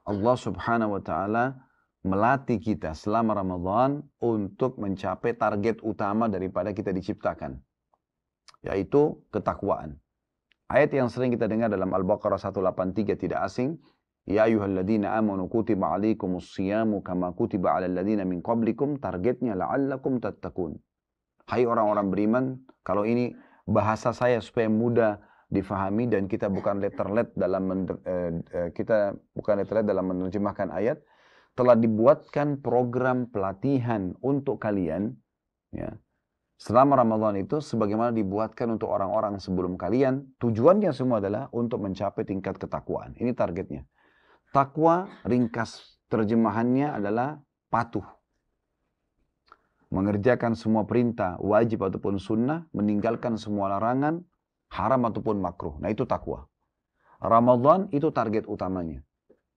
Allah Subhanahu wa Ta'ala melatih kita selama Ramadan untuk mencapai target utama daripada kita diciptakan, yaitu ketakwaan. Ayat yang sering kita dengar dalam Al-Baqarah 183 tidak asing. Ya ayyuhalladzina amanu kutiba alaikumus siyamu kama kutiba alal ladzina min qablikum, targetnya la'allakum tattaqun. Hai orang-orang beriman, kalau ini bahasa saya supaya mudah difahami dan kita bukan letterlet dalam menerjemahkan ayat, telah dibuatkan program pelatihan untuk kalian, ya, selama Ramadan itu sebagaimana dibuatkan untuk orang-orang sebelum kalian. Tujuannya semua adalah untuk mencapai tingkat ketakwaan. Ini targetnya. Takwa, ringkas terjemahannya adalah patuh. Mengerjakan semua perintah, wajib ataupun sunnah, meninggalkan semua larangan, haram ataupun makruh. Nah itu takwa. Ramadan itu target utamanya.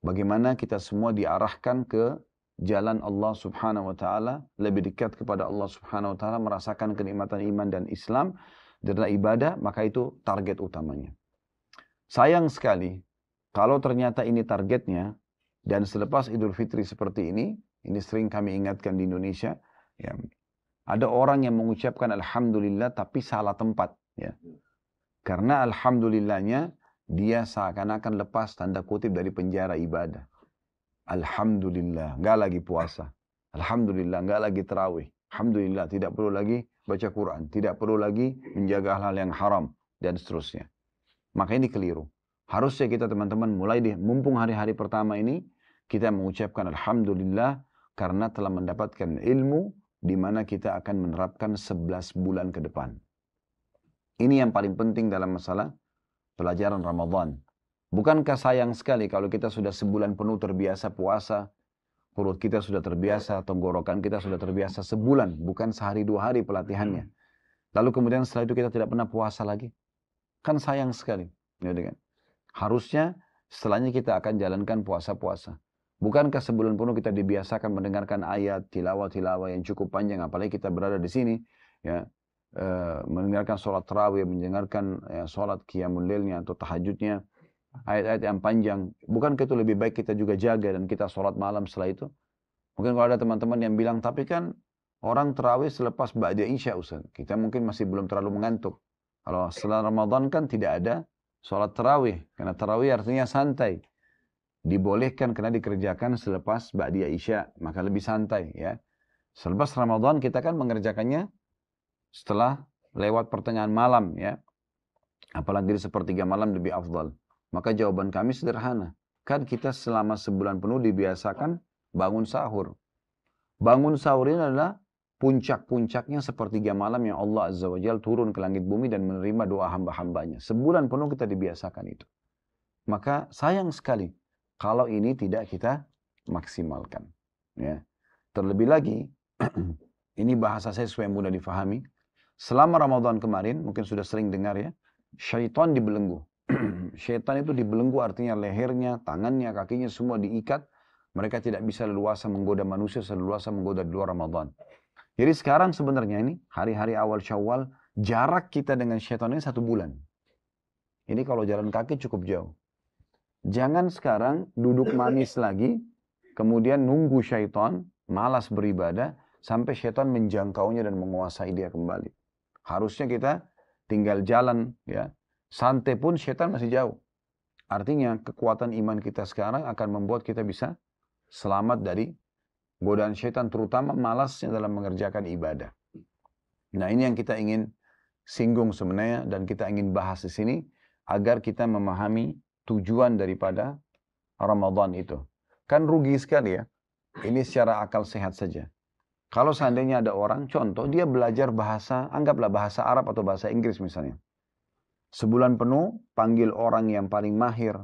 Bagaimana kita semua diarahkan ke jalan Allah Subhanahu wa Ta'ala, lebih dekat kepada Allah Subhanahu wa Ta'ala, merasakan kenikmatan iman dan Islam adalah ibadah, maka itu target utamanya. Sayang sekali kalau ternyata ini targetnya, dan selepas Idul Fitri seperti ini sering kami ingatkan di Indonesia, ya, ada orang yang mengucapkan Alhamdulillah tapi salah tempat, ya. Karena Alhamdulillahnya dia seakan-akan lepas tanda kutip dari penjara ibadah. Alhamdulillah, nggak lagi puasa. Alhamdulillah, nggak lagi terawih. Alhamdulillah, tidak perlu lagi baca Quran. Tidak perlu lagi menjaga hal-hal yang haram. Dan seterusnya. Maka ini keliru. Harusnya kita teman-teman mulai mumpung hari-hari pertama ini, kita mengucapkan Alhamdulillah karena telah mendapatkan ilmu di mana kita akan menerapkan 11 bulan ke depan. Ini yang paling penting dalam masalah pelajaran Ramadan. Bukankah sayang sekali kalau kita sudah sebulan penuh terbiasa puasa, perut kita sudah terbiasa, tenggorokan kita sudah terbiasa sebulan, bukan sehari dua hari pelatihannya. Lalu kemudian setelah itu kita tidak pernah puasa lagi. Kan sayang sekali. Ya, kan? Harusnya setelahnya kita akan jalankan puasa-puasa. Bukankah sebulan penuh kita dibiasakan mendengarkan ayat, tilawah-tilawah yang cukup panjang, apalagi kita berada di sini, ya, mendengarkan sholat tarawih, mendengarkan sholat qiyamul lailnya atau tahajudnya, ayat-ayat yang panjang. Bukankah itu lebih baik kita juga jaga dan kita sholat malam setelah itu? Mungkin kalau ada teman-teman yang bilang, tapi kan orang tarawih selepas ba'da isya, Ustaz. Kita mungkin masih belum terlalu mengantuk. Kalau setelah Ramadan kan tidak ada sholat tarawih. Karena tarawih artinya santai. Dibolehkan karena dikerjakan selepas ba'da isya. Maka lebih santai, ya. Selepas Ramadan kita kan mengerjakannya setelah lewat pertengahan malam, ya. Apalagi di sepertiga malam lebih afdal. Maka jawaban kami sederhana. Kan kita selama sebulan penuh dibiasakan bangun sahur. Bangun sahur ini adalah puncak-puncaknya sepertiga malam yang Allah Azza wa Jalla turun ke langit bumi dan menerima doa hamba-hambanya. Sebulan penuh kita dibiasakan itu. Maka sayang sekali kalau ini tidak kita maksimalkan. Ya. Terlebih lagi, ini bahasa saya supaya mudah difahami. Selama Ramadan kemarin, mungkin sudah sering dengar ya, syaitan dibelenggu. Syaitan itu dibelenggu artinya lehernya, tangannya, kakinya semua diikat. Mereka tidak bisa leluasa menggoda manusia, leluasa menggoda di luar Ramadan. Jadi sekarang sebenarnya ini, hari-hari awal Syawal, jarak kita dengan syaitan ini 1 bulan. Ini kalau jalan kaki cukup jauh. Jangan sekarang duduk manis lagi, kemudian nunggu syaitan, malas beribadah, sampai syaitan menjangkaunya dan menguasai dia kembali. Harusnya kita tinggal jalan, ya. Santai pun syaitan masih jauh. Artinya kekuatan iman kita sekarang akan membuat kita bisa selamat dari godaan syaitan, terutama malasnya dalam mengerjakan ibadah. Nah, ini yang kita ingin singgung sebenarnya dan kita ingin bahas di sini agar kita memahami tujuan daripada Ramadan itu. Kan rugi sekali ya. Ini secara akal sehat saja. Kalau seandainya ada orang, contoh dia belajar bahasa, anggaplah bahasa Arab atau bahasa Inggris misalnya. Sebulan penuh panggil orang yang paling mahir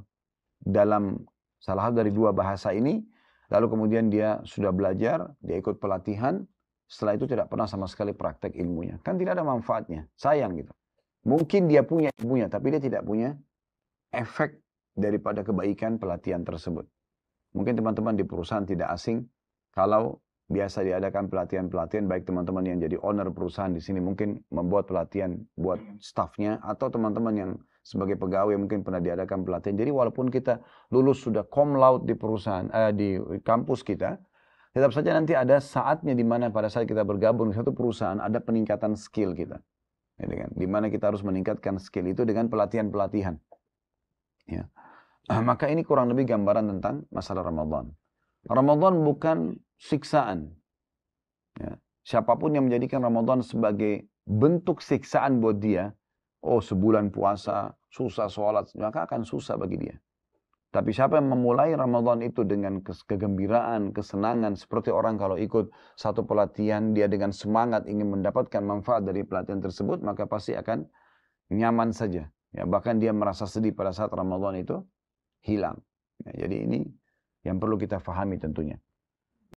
dalam salah satu dari 2 bahasa ini, lalu kemudian dia sudah belajar, dia ikut pelatihan, setelah itu tidak pernah sama sekali praktek ilmunya. Kan tidak ada manfaatnya, sayang gitu. Mungkin dia punya ilmunya, tapi dia tidak punya efek daripada kebaikan pelatihan tersebut. Mungkin teman-teman di perusahaan tidak asing, kalau biasa diadakan pelatihan-pelatihan, baik teman-teman yang jadi owner perusahaan di sini mungkin membuat pelatihan buat staffnya, atau teman-teman yang sebagai pegawai mungkin pernah diadakan pelatihan. Jadi walaupun kita lulus sudah cum laude di perusahaan, di kampus kita, tetap saja nanti ada saatnya di mana pada saat kita bergabung di satu perusahaan ada peningkatan skill kita. Ya, di mana kita harus meningkatkan skill itu dengan pelatihan-pelatihan. Ya. Maka ini kurang lebih gambaran tentang masalah Ramadan. Ramadan bukan siksaan. Ya. Siapapun yang menjadikan Ramadan sebagai bentuk siksaan buat dia, oh sebulan puasa, susah sholat, maka akan susah bagi dia. Tapi siapa yang memulai Ramadan itu dengan kegembiraan, kesenangan, seperti orang kalau ikut satu pelatihan, dia dengan semangat ingin mendapatkan manfaat dari pelatihan tersebut, maka pasti akan nyaman saja. Ya, bahkan dia merasa sedih pada saat Ramadan itu hilang. Ya, jadi ini yang perlu kita fahami tentunya.